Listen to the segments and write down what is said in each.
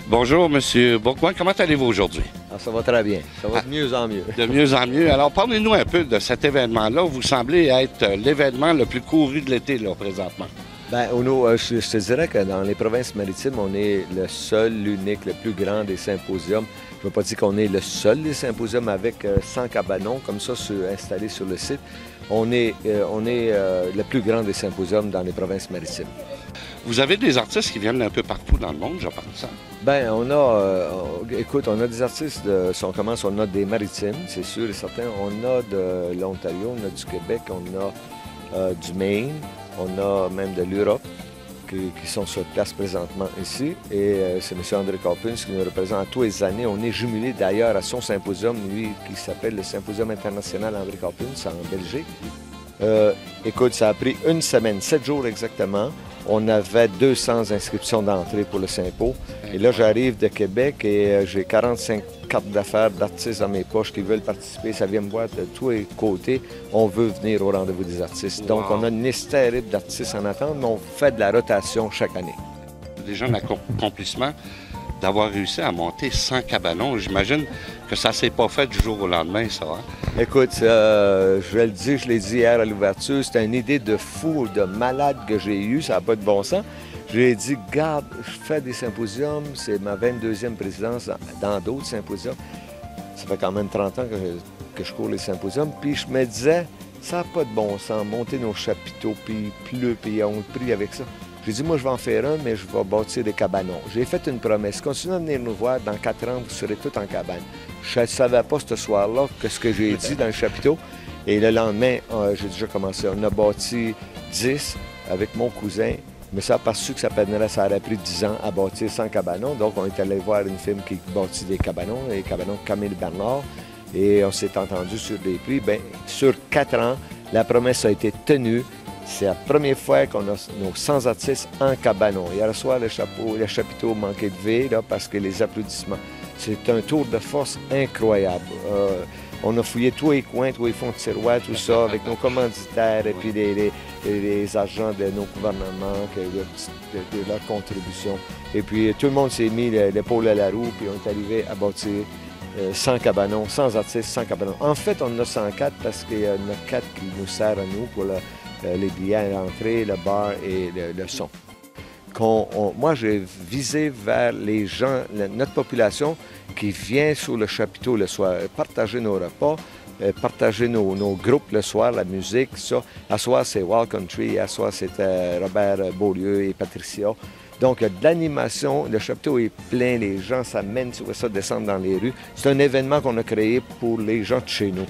Bonjour, Monsieur Bourgoin. Comment allez-vous aujourd'hui? Ah, ça va très bien. Ça va de mieux en mieux. De mieux en mieux. Alors, parlez-nous un peu de cet événement-là. Vous semblez être l'événement le plus couru de l'été, là, présentement. Bien, je te dirais que dans les provinces maritimes, on est le seul, l'unique, le plus grand des symposiums. Je ne veux pas dire qu'on est le seul des symposiums avec 100 cabanons comme ça installés sur le site. On est le plus grand des symposiums dans les provinces maritimes. Vous avez des artistes qui viennent un peu partout dans le monde, je pense. Bien, on a des artistes, si on commence, on a des maritimes, c'est sûr et certain. On a de l'Ontario, on a du Québec, on a du Maine, on a même de l'Europe qui sont sur place présentement ici. Et c'est M. André Coppens qui nous représente tous les années. On est jumelé d'ailleurs à son symposium, lui, qui s'appelle le Symposium international André Coppens en Belgique. Écoute, ça a pris une semaine, 7 jours exactement. On avait 200 inscriptions d'entrée pour le Sympo. Et là, j'arrive de Québec et j'ai 45 cartes d'affaires d'artistes dans mes poches qui veulent participer. Ça vient me voir de tous les côtés. On veut venir au rendez-vous des artistes. Wow. Donc, on a une liste terrible d'artistes en attente, mais on fait de la rotation chaque année. Déjà, un accomplissement d'avoir réussi à monter 100 cabanons. J'imagine que ça ne s'est pas fait du jour au lendemain, ça. Hein? Écoute, je l'ai dit hier à l'ouverture, c'est une idée de fou, de malade que j'ai eue, ça n'a pas de bon sens. J'ai dit, garde, je fais des symposiums, c'est ma 22e présidence dans d'autres symposiums. Ça fait quand même 30 ans que je cours les symposiums. Puis je me disais, ça n'a pas de bon sens, monter nos chapiteaux, puis il pleut, puis on le prie avec ça. J'ai dit, moi, je vais en faire un, mais je vais bâtir des cabanons. J'ai fait une promesse. Continuez à venir nous voir. Dans 4 ans, vous serez tous en cabane. Je ne savais pas ce soir-là que ce que j'ai dit dans le chapiteau. Et le lendemain, j'ai déjà commencé. On a bâti 10 avec mon cousin. Mais ça a perçu que ça aurait pris 10 ans à bâtir 100 cabanons. Donc, on est allé voir une firme qui bâtit des cabanons, les cabanons Camille Bernard. Et on s'est entendu sur des prix. Bien, sur 4 ans, la promesse a été tenue. C'est la première fois qu'on a nos 100 artistes en cabanon. Hier soir, le chapiteau manquait de vie là, parce que les applaudissements. C'est un tour de force incroyable. On a fouillé tous les coins, tous les fonds de tiroir, tout ça, avec nos commanditaires et puis les agents de nos gouvernements, de leur contribution. Et puis tout le monde s'est mis l'épaule à la roue, puis on est arrivé à bâtir 100 cabanons, 100 artistes, 100 cabanons. En fait, on en a 104 parce qu'il y en a 4 qui nous servent à nous pour les billets à l'entrée, le bar et le son. Moi, j'ai visé vers les gens, notre population qui vient sur le chapiteau le soir, partager nos repas, partager nos groupes le soir, la musique, ça. À soir, c'est Wild Country, à soir, c'était Robert Beaulieu et Patricia. Donc, il y a de l'animation, le chapiteau est plein, les gens s'amènent sur ça, descendent dans les rues. C'est un événement qu'on a créé pour les gens de chez nous.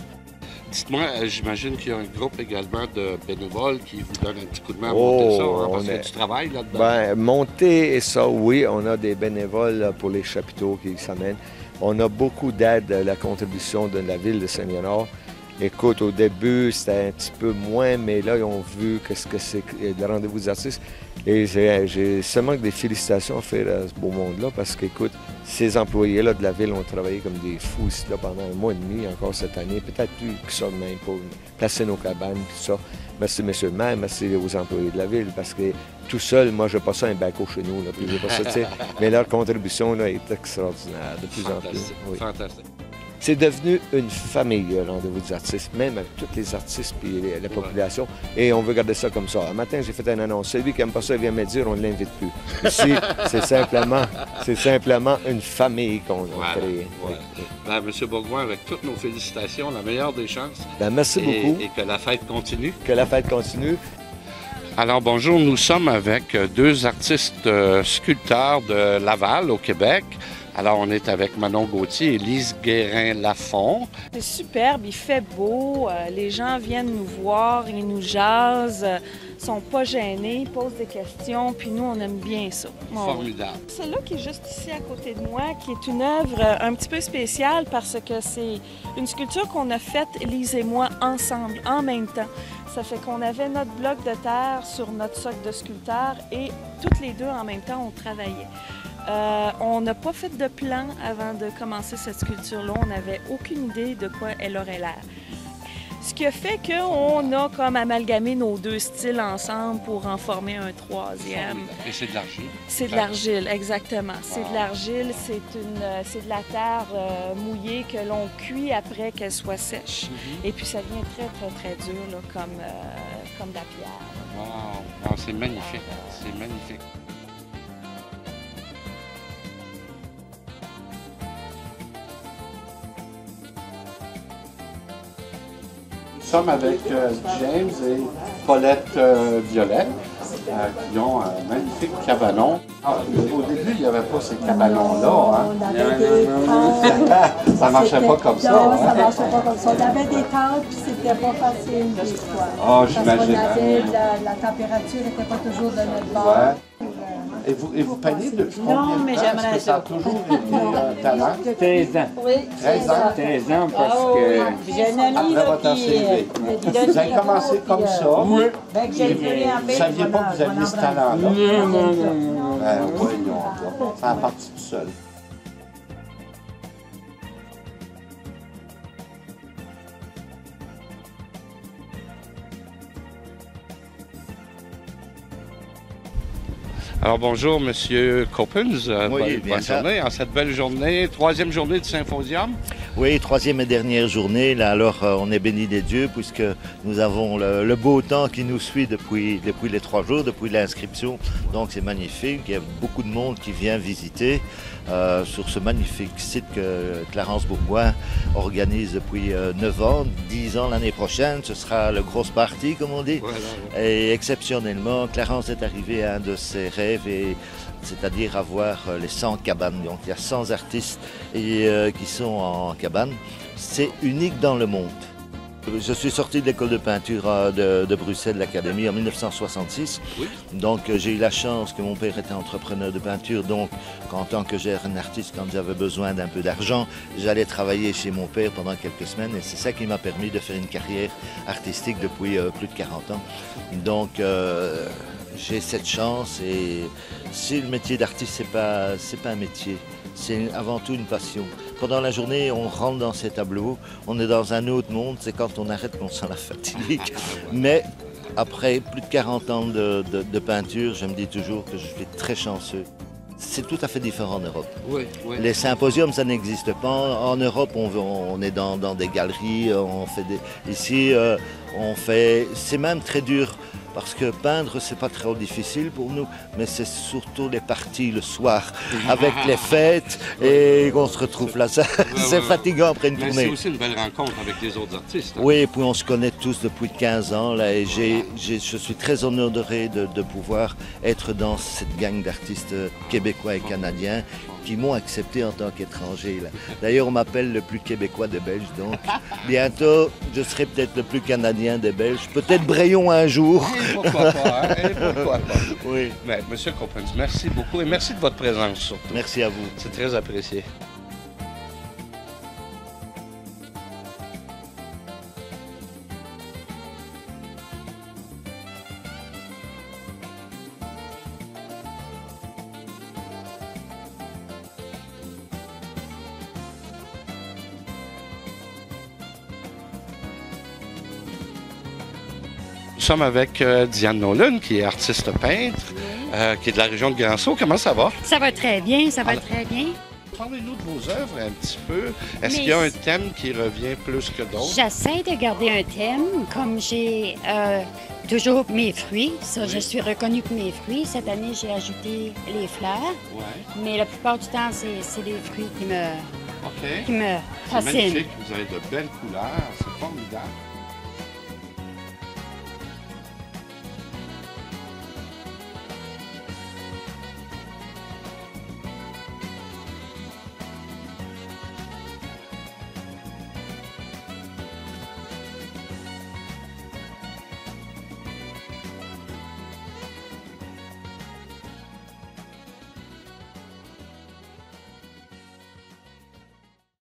Dites-moi, j'imagine qu'il y a un groupe également de bénévoles qui vous donne un petit coup de main à monter ça, hein, parce qu'il y a du travail là-dedans. Bien, monter ça, oui, on a des bénévoles pour les chapiteaux qui s'amènent. On a beaucoup d'aide, la contribution de la ville de Saint-Léonard. Écoute, au début, c'était un petit peu moins, mais là, ils ont vu qu'est-ce que c'est le rendez-vous des artistes. Et j'ai seulement des félicitations à faire à ce beau monde-là, parce qu'écoute, ces employés-là de la ville ont travaillé comme des fous ici là, pendant un mois et demi, encore cette année, peut-être plus que ça même, pour placer nos cabanes, tout ça. Merci, monsieur le maire, merci aux employés de la ville, parce que tout seul, moi, je passe un baco chez nous, là, puis j'ai pas ça, tu sais. Mais leur contribution là, est extraordinaire, de plus en plus. Oui. Fantastique. C'est devenu une famille, le rendez-vous des artistes, même avec tous les artistes et la population. Et on veut garder ça comme ça. Un matin, j'ai fait une annonce. Celui qui n'aime pas ça vient me dire, on ne l'invite plus. Ici, c'est simplement une famille qu'on a créée. Voilà. Ben, M. Bourgoin, avec toutes nos félicitations, la meilleure des chances. Ben, merci beaucoup. Et que la fête continue. Que la fête continue. Alors bonjour, nous sommes avec 2 artistes sculpteurs de Laval, au Québec. Alors, on est avec Manon Gauthier et Lise Guérin-Lafont. C'est superbe, il fait beau, les gens viennent nous voir, ils nous jasent, sont pas gênés, ils posent des questions, puis nous, on aime bien ça. Formidable. Celle-là qui est juste ici à côté de moi, qui est une œuvre un petit peu spéciale parce que c'est une sculpture qu'on a faite, Lise et moi, ensemble, en même temps. Ça fait qu'on avait notre bloc de terre sur notre socle de sculpteur et toutes les deux en même temps, on travaillait. On n'a pas fait de plan avant de commencer cette sculpture-là. On n'avait aucune idée de quoi elle aurait l'air. Ce qui a fait qu'on a comme amalgamé nos deux styles ensemble pour en former un troisième. Et c'est de l'argile? C'est de l'argile, exactement. C'est de l'argile, c'est de la terre mouillée que l'on cuit après qu'elle soit sèche. Et puis ça devient très, très, très dur, là, comme de la pierre. Wow! C'est magnifique, c'est magnifique. Nous sommes avec James et Paulette Violette qui ont un magnifique cabanon. Au début, il n'y avait pas ces cabanons-là. Hein? On avait des tentes. Ça ne marchait pas comme ça. Non, hein? ça ne marchait pas comme ça. On avait des tentes, puis c'était pas facile des fois. Ah, j'imagine. Parce qu'on avait, la température n'était pas toujours de notre bord. Ouais. Et vous peignez depuis combien de temps? mais Est-ce j'aimerais que ça a ça. toujours été un talent? 13 ans. Oui, 13 ans? 13 ans parce que... J'ai un ami Après là, votre ancienneté. Vous avez commencé comme ça? Oui. Ben, que j'ai pris en Vous ne saviez pas que vous aviez ce talent-là? Non. Ben, voyons donc. Ça a parti tout seul. Alors bonjour, Monsieur Coppens. Oui, Bonne ça. journée. En cette belle journée, troisième journée du symposium. Oui, troisième et dernière journée. Là, alors, on est béni des dieux puisque nous avons le beau temps qui nous suit depuis les 3 jours, depuis l'inscription. Donc, c'est magnifique. Il y a beaucoup de monde qui vient visiter sur ce magnifique site que Clarence Bourgoin organise depuis 9 ans, 10 ans l'année prochaine. Ce sera le grosse party, comme on dit. Voilà. Et exceptionnellement, Clarence est arrivé à un de ses rêves, c'est-à-dire avoir les 100 cabanes. Donc il y a 100 artistes qui sont en cabane. C'est unique dans le monde. Je suis sorti de l'école de peinture de Bruxelles, l'Académie, en 1966. Oui. Donc j'ai eu la chance que mon père était entrepreneur de peinture. Donc en tant que jeune artiste, quand j'avais besoin d'un peu d'argent, j'allais travailler chez mon père pendant quelques semaines. Et c'est ça qui m'a permis de faire une carrière artistique depuis plus de 40 ans. Donc j'ai cette chance et si le métier d'artiste, c'est pas un métier, c'est avant tout une passion. Pendant la journée, on rentre dans ces tableaux, on est dans un autre monde, c'est quand on arrête qu'on sent la fatigue. Mais après plus de 40 ans de peinture, je me dis toujours que je suis très chanceux. C'est tout à fait différent en Europe. Oui, oui. Les symposiums, ça n'existe pas. En Europe, on est dans des galeries, on fait ici, c'est même très dur. Parce que peindre, c'est pas très difficile pour nous, mais c'est surtout les parties le soir, avec les fêtes, et qu'on se retrouve là. C'est fatigant après une Mais tournée. c'est aussi une belle rencontre avec les autres artistes. Hein? Oui, et puis on se connaît tous depuis 15 ans, là, et je suis très honoré de pouvoir être dans cette gang d'artistes québécois et canadiens qui m'ont accepté en tant qu'étranger. D'ailleurs, on m'appelle le plus québécois des Belges, donc bientôt, je serai peut-être le plus canadien des Belges, peut-être Brayon un jour. Et pourquoi pas, hein? Et pourquoi pas. Oui. Mais, Monsieur Coppens, merci beaucoup et merci de votre présence surtout. Merci à vous. C'est très apprécié. Nous sommes avec Diane Nolan, qui est artiste peintre, qui est de la région de Grand-Sault. Comment ça va? Ça va très bien, ça va très bien. Parlez-nous de vos œuvres un petit peu. Est-ce qu'il y a un thème qui revient plus que d'autres? J'essaie de garder un thème, comme j'ai toujours mes fruits. Ça, Oui. je suis reconnue pour mes fruits. Cette année, j'ai ajouté les fleurs, Oui. mais la plupart du temps, c'est les fruits qui me OK. fascinent. C'est magnifique. Vous avez de belles couleurs. C'est formidable.